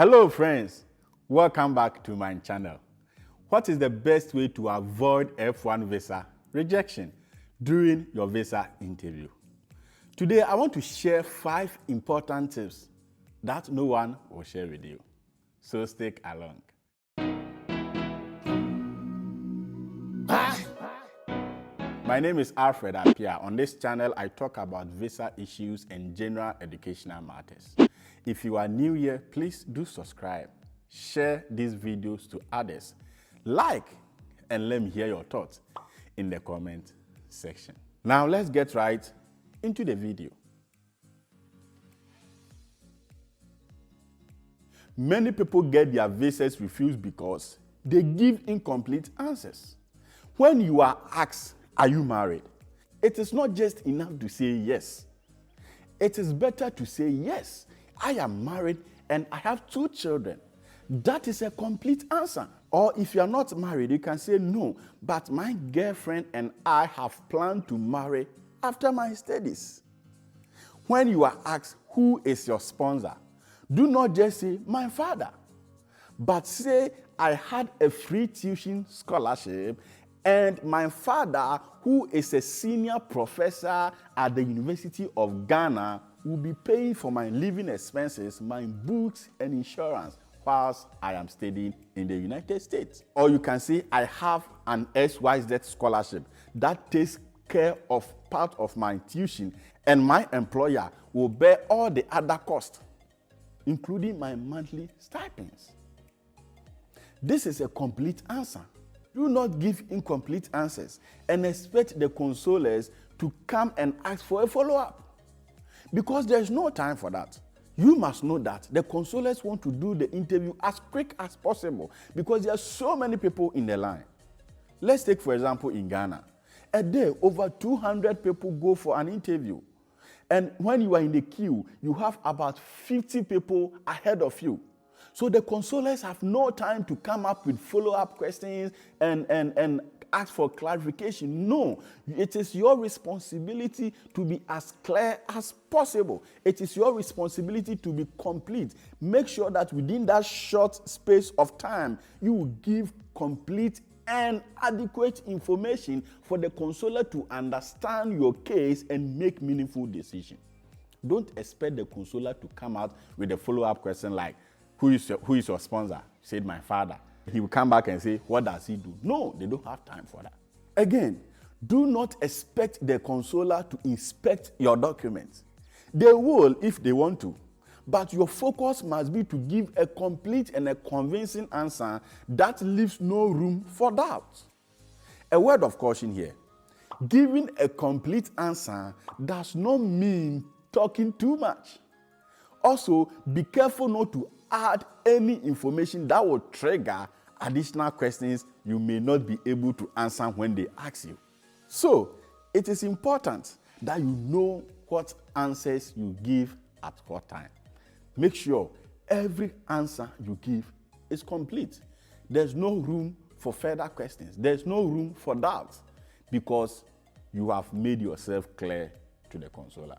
Hello friends, welcome back to my channel. What is the best way to avoid F1 visa rejection during your visa interview? Today I want to share 5 important tips that no one will share with you. So stick along. My name is Alfred Apia. On this channel, I talk about visa issues and general educational matters. If you are new here, please do subscribe. Share these videos to others. Like, and let me hear your thoughts in the comment section. Now let's get right into the video. Many people get their visas refused because they give incomplete answers. When you are asked, are you married? It is not just enough to say yes. It is better to say yes, I am married and I have 2 children. That is a complete answer. Or if you are not married, you can say no, but my girlfriend and I have planned to marry after my studies. When you are asked, who is your sponsor? Do not just say, my father, but say, I had a free tuition scholarship and my father, who is a senior professor at the University of Ghana, will be paying for my living expenses, my books, and insurance whilst I am studying in the United States. Or you can say, I have an XYZ scholarship that takes care of part of my tuition, and my employer will bear all the other costs, including my monthly stipends. This is a complete answer. Do not give incomplete answers and expect the consulars to come and ask for a follow-up, because there's no time for that. You must know that the consulars want to do the interview as quick as possible because there are so many people in the line. Let's take, for example, in Ghana. A day, over 200 people go for an interview. And when you are in the queue, you have about 50 people ahead of you. So the consulars have no time to come up with follow-up questions and ask for clarification. No, it is your responsibility to be as clear as possible. It is your responsibility to be complete. Make sure that within that short space of time, you will give complete and adequate information for the consular to understand your case and make meaningful decisions. Don't expect the consular to come out with a follow-up question like, who is your sponsor? Said my father. He will come back and say, what does he do? No, they don't have time for that. Again, do not expect the consular to inspect your documents. They will if they want to, but your focus must be to give a complete and a convincing answer that leaves no room for doubt. A word of caution here. Giving a complete answer does not mean talking too much. Also, be careful not to add any information that will trigger additional questions you may not be able to answer when they ask you. So, it is important that you know what answers you give at what time. Make sure every answer you give is complete. There's no room for further questions. There's no room for doubt because you have made yourself clear to the consular.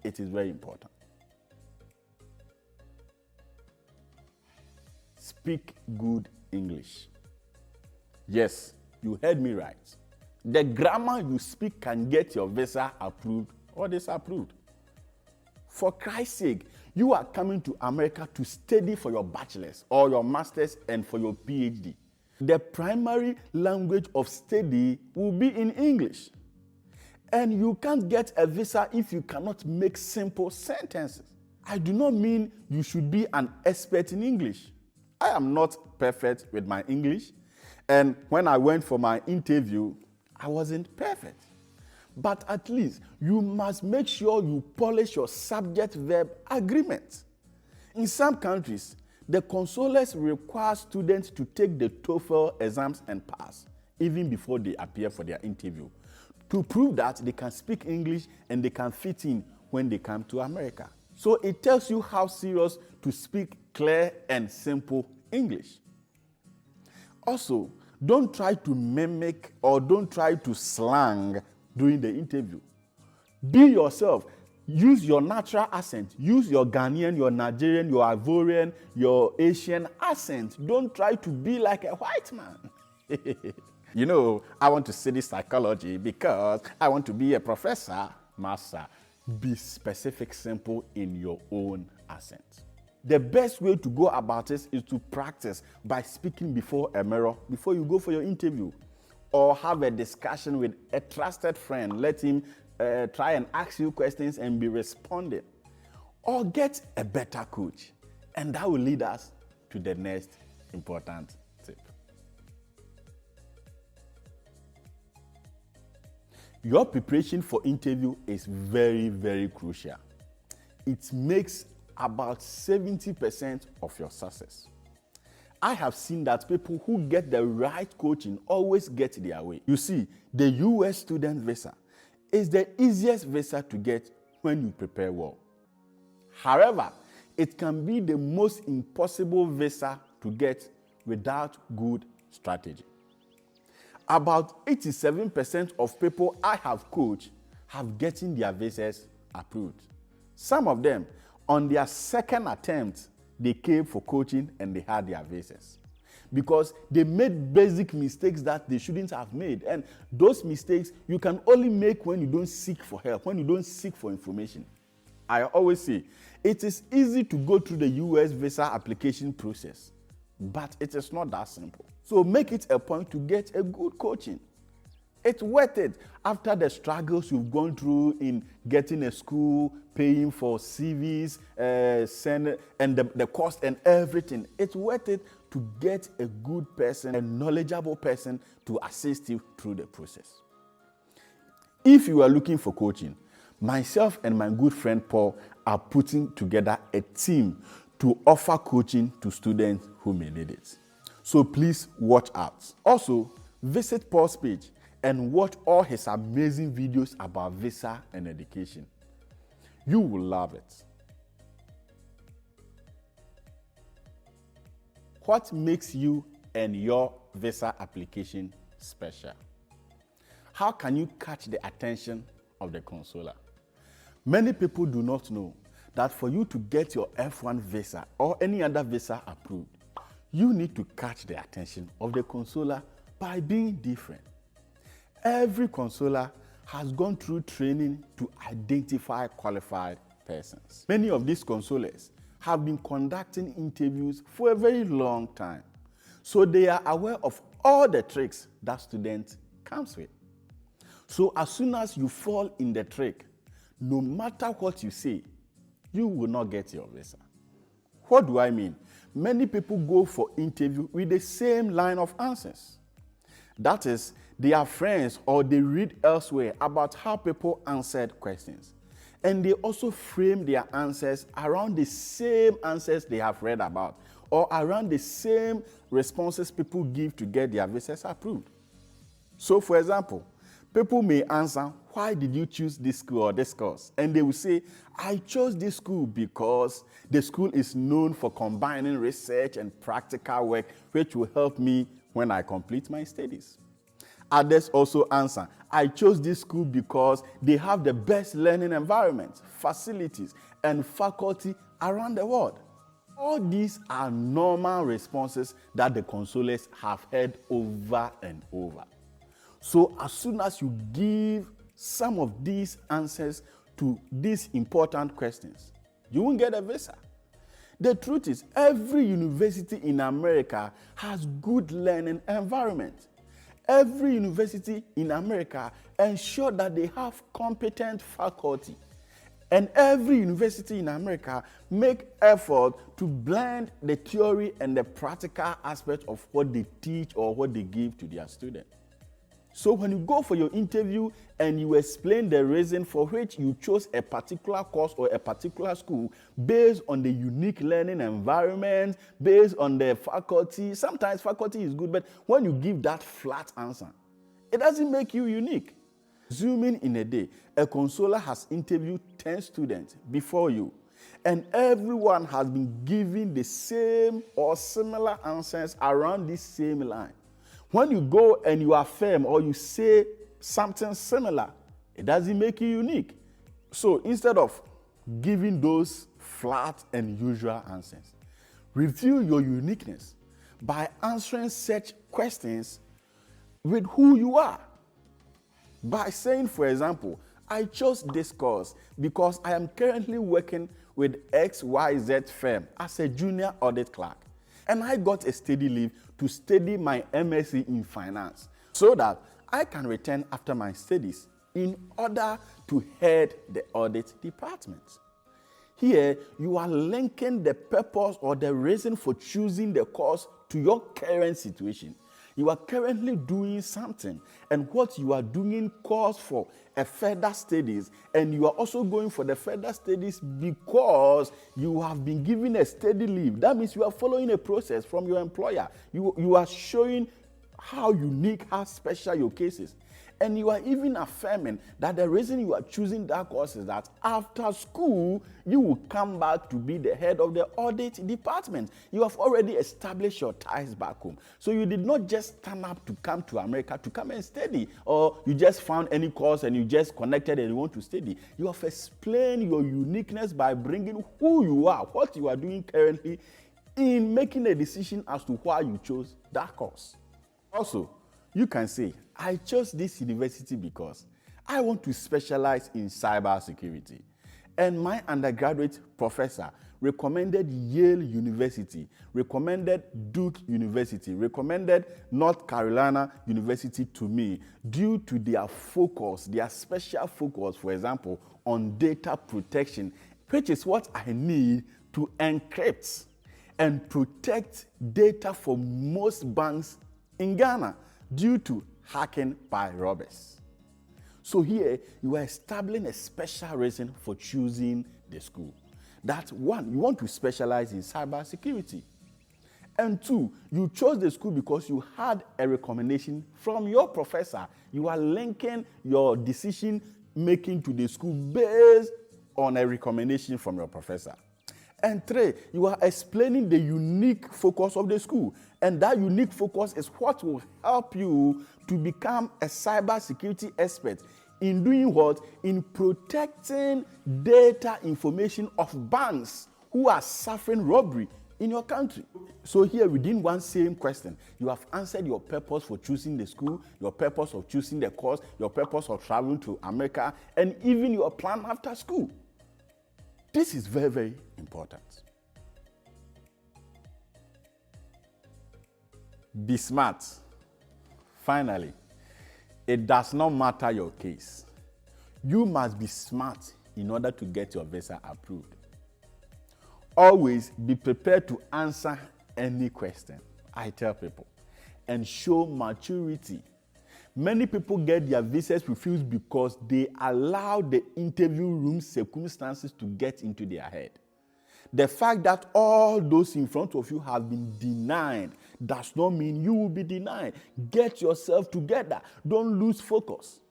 It is very important. Speak good English. Yes, you heard me right. The grammar you speak can get your visa approved or disapproved. For Christ's sake, you are coming to America to study for your bachelor's or your master's and for your PhD. The primary language of study will be in English. And you can't get a visa if you cannot make simple sentences. I do not mean you should be an expert in English. I am not perfect with my English, and when I went for my interview, I wasn't perfect. But at least you must make sure you polish your subject-verb agreement. In some countries, the consulars require students to take the TOEFL exams and pass, even before they appear for their interview, to prove that they can speak English and they can fit in when they come to America. So it tells you how serious to speak clear and simple English. Also, don't try to mimic or don't try to slang during the interview. Be yourself. Use your natural accent. Use your Ghanaian, your Nigerian, your Ivorian, your Asian accent. Don't try to be like a white man. You know, I want to study psychology because I want to be a professor. Master, be specific, simple in your own accent. The best way to go about this is to practice by speaking before a mirror before you go for your interview, or have a discussion with a trusted friend. Let him try and ask you questions and be responding. Or get a better coach. And that will lead us to the next important tip. Your preparation for interview is very, very crucial. It makes about 70% of your success. I have seen that people who get the right coaching always get their way. You see, the US student visa is the easiest visa to get when you prepare well. However, it can be the most impossible visa to get without good strategy. About 87% of people I have coached have gotten their visas approved. Some of them, on their second attempt, they came for coaching and they had their visas, because they made basic mistakes that they shouldn't have made. And those mistakes you can only make when you don't seek for help, when you don't seek for information. I always say, it is easy to go through the US visa application process, but it is not that simple. So make it a point to get a good coaching. It's worth it after the struggles you've gone through in getting a school, paying for CVs, and the cost and everything. It's worth it to get a good person, a knowledgeable person to assist you through the process. If you are looking for coaching, myself and my good friend Paul are putting together a team to offer coaching to students who may need it. So please watch out. Also, visit Paul's page and watch all his amazing videos about visa and education. You will love it. What makes you and your visa application special? How can you catch the attention of the consular? Many people do not know that for you to get your F1 visa or any other visa approved, you need to catch the attention of the consular by being different. Every consular has gone through training to identify qualified persons. Many of these consulars have been conducting interviews for a very long time, so they are aware of all the tricks that students comes with. So as soon as you fall in the trick, no matter what you say, you will not get your visa. What do I mean? Many people go for interview with the same line of answers. That is, they are friends or they read elsewhere about how people answered questions. And they also frame their answers around the same answers they have read about, or around the same responses people give to get their visas approved. So, for example, people may answer, why did you choose this school or this course? And they will say, I chose this school because the school is known for combining research and practical work, which will help me when I complete my studies. Others also answer, I chose this school because they have the best learning environment, facilities, and faculty around the world. All these are normal responses that the consulars have heard over and over. So as soon as you give some of these answers to these important questions, you won't get a visa. The truth is, every university in America has good learning environment. Every university in America ensure that they have competent faculty. And every university in America make effort to blend the theory and the practical aspect of what they teach or what they give to their students. So when you go for your interview and you explain the reason for which you chose a particular course or a particular school based on the unique learning environment, based on the faculty, sometimes faculty is good, but when you give that flat answer, it doesn't make you unique. Assuming in a day, a consular has interviewed 10 students before you, and everyone has been giving the same or similar answers around this same line. When you go and you affirm or you say something similar, it doesn't make you unique. So instead of giving those flat and usual answers, reveal your uniqueness by answering such questions with who you are. By saying, for example, I chose this course because I am currently working with XYZ firm as a junior audit clerk, and I got a study leave to study my MSc in finance so that I can return after my studies in order to head the audit department. Here, you are linking the purpose or the reason for choosing the course to your current situation. You are currently doing something, and what you are doing calls for a further studies, and you are also going for the further studies because you have been given a study leave. That means you are following a process from your employer. You are showing how unique, how special your case is. And you are even affirming that the reason you are choosing that course is that after school, you will come back to be the head of the audit department. You have already established your ties back home. So you did not just stand up to come to America to come and study, or you just found any course and you just connected and you want to study. You have explained your uniqueness by bringing who you are, what you are doing currently, in making a decision as to why you chose that course. Also, you can say, I chose this university because I want to specialize in cybersecurity. And my undergraduate professor recommended Yale University, recommended Duke University, recommended North Carolina University to me due to their focus, their special focus, for example, on data protection, which is what I need to encrypt and protect data for most banks in Ghana due to hacking by robbers. So here, you are establishing a special reason for choosing the school. That one, you want to specialize in cybersecurity. And two, you chose the school because you had a recommendation from your professor. You are linking your decision making to the school based on a recommendation from your professor. And three, you are explaining the unique focus of the school. And that unique focus is what will help you to become a cybersecurity expert in doing what? In protecting data information of banks who are suffering robbery in your country. So here, within one same question, you have answered your purpose for choosing the school, your purpose of choosing the course, your purpose of traveling to America, and even your plan after school. This is very, very important. Be smart. Finally, it does not matter your case. You must be smart in order to get your visa approved. Always be prepared to answer any question, I tell people, and show maturity. Many people get their visas refused because they allow the interview room circumstances to get into their head. The fact that all those in front of you have been denied does not mean you will be denied. Get yourself together. Don't lose focus.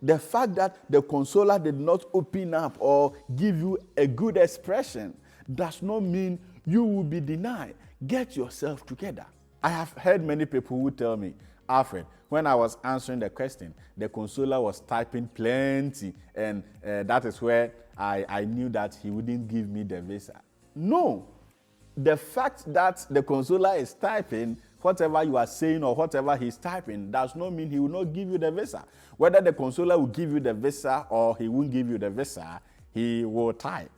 The fact that the consular did not open up or give you a good expression does not mean you will be denied. Get yourself together. I have heard many people who tell me, Alfred, when I was answering the question, the consular was typing plenty, and that is where I knew that he wouldn't give me the visa. No. The fact that the consular is typing whatever you are saying or whatever he's typing does not mean he will not give you the visa. Whether the consular will give you the visa or he won't give you the visa, he will type.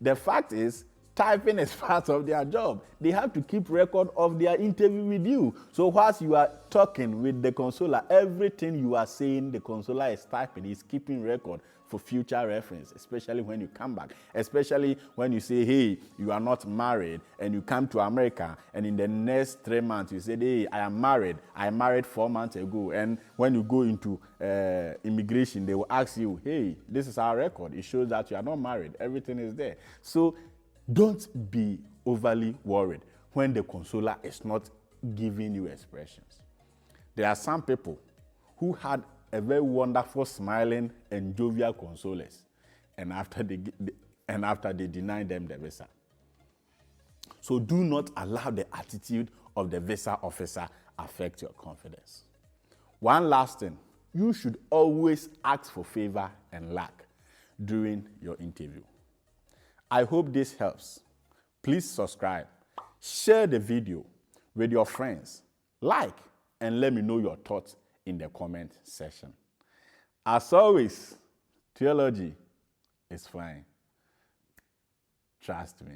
The fact is, typing is part of their job. They have to keep record of their interview with you. So whilst you are talking with the consular, everything you are saying, the consular is typing, is keeping record for future reference, especially when you come back. Especially when you say, hey, you are not married, and you come to America, and in the next 3 months, you say, hey, I am married. I married 4 months ago. And when you go into immigration, they will ask you, hey, this is our record. It shows that you are not married. Everything is there. So don't be overly worried when the consular is not giving you expressions. There are some people who had a very wonderful, smiling, and jovial consulars, and after they deny them the visa. So do not allow the attitude of the visa officer affect your confidence. One last thing, you should always ask for favor and luck. during your interview. I hope this helps. Please subscribe, share the video with your friends, like, and let me know your thoughts in the comment section. As always, theology is fine. Trust me.